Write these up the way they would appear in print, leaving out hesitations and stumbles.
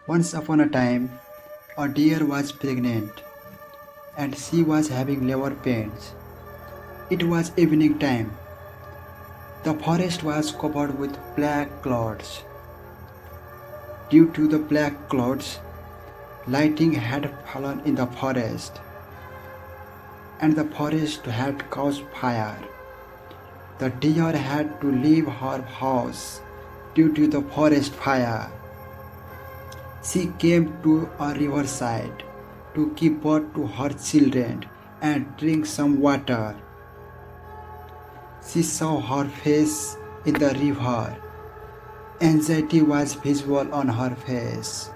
Once upon a time, a deer was pregnant and she was having labor pains. It was evening time. The forest was covered with black clouds. Due to the black clouds, lightning had fallen in the forest and the forest had caused fire. The deer had to leave her house due to the forest fire. She came to a riverside to give birth to her children and drink some water. She saw her face in the river. Anxiety was visible on her face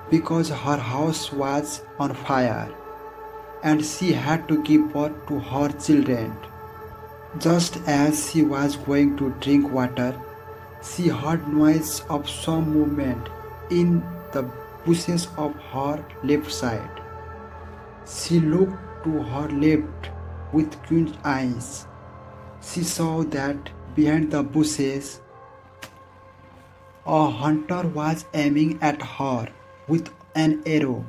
because her house was on fire and she had to give birth to her children. Just as she was going to drink water, she heard noise of some movement in the bushes of her left side. She looked to her left with curious eyes. She saw that behind the bushes, a hunter was aiming at her with an arrow.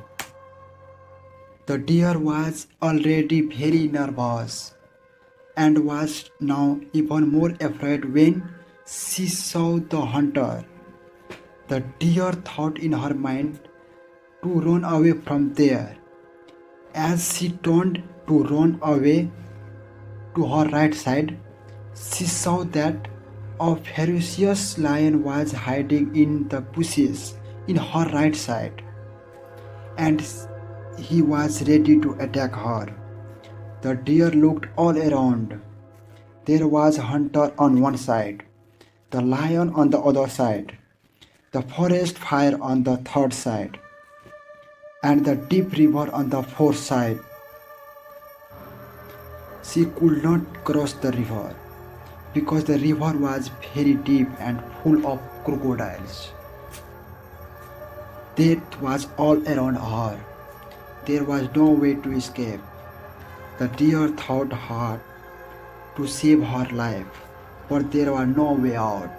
The deer was already very nervous and was now even more afraid when she saw the hunter. The deer thought in her mind to run away from there. As she turned to run away to her right side, she saw that a ferocious lion was hiding in the bushes in her right side and he was ready to attack her. The deer looked all around. There was a hunter on one side, the lion on the other side, the forest fire on the third side, and the deep river on the fourth side. She could not cross the river because the river was very deep and full of crocodiles. Death was all around her. There was no way to escape. The deer thought hard to save her life, but there was no way out.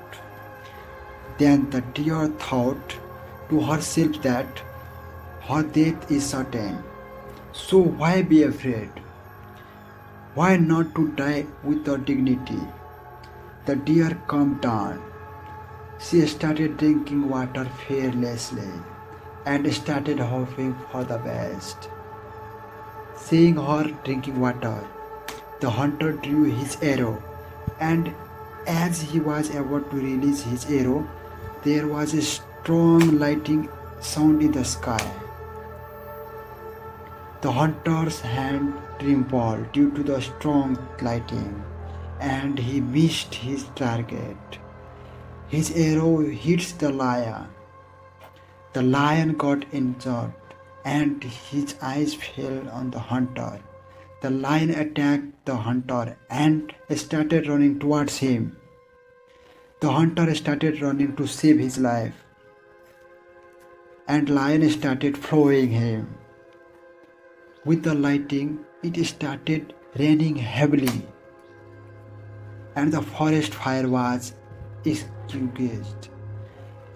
Then the deer thought to herself that her death is certain. So why be afraid? Why not to die with the dignity? The deer calmed down. She started drinking water fearlessly and started hoping for the best. Seeing her drinking water, the hunter drew his arrow, and as he was about to release his arrow, there was a strong lightning sound in the sky. The hunter's hand trembled due to the strong lightning, and he missed his target. His arrow hits the lion. The lion got injured and his eyes fell on the hunter. The lion attacked the hunter and started running towards him. The hunter started running to save his life, and lion started following him. With the lightning, it started raining heavily, and the forest fire was extinguished.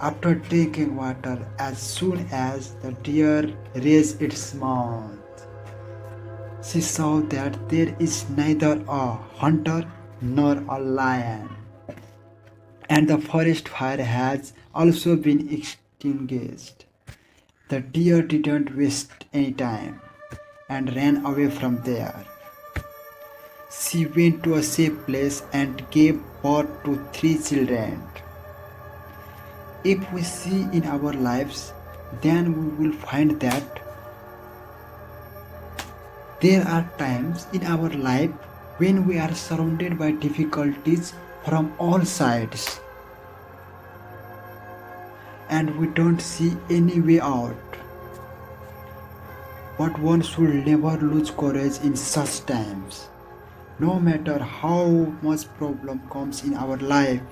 After drinking water, as soon as the deer raised its mouth, she saw that there is neither a hunter nor a lion, and the forest fire has also been extinguished. The deer didn't waste any time and ran away from there. She went to a safe place and gave birth to 3 children. If we see in our lives, then we will find that there are times in our life when we are surrounded by difficulties from all sides and we don't see any way out. But one should never lose courage in such times. No matter how much problem comes in our life,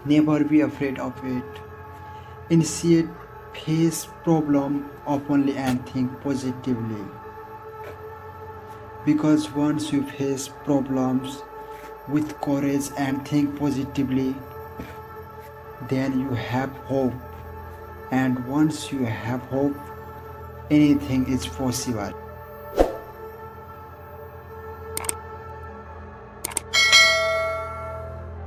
never be afraid of it. Instead, face problem openly and think positively. Because once you face problems with courage and think positively, then you have hope And once you have hope, anything is possible.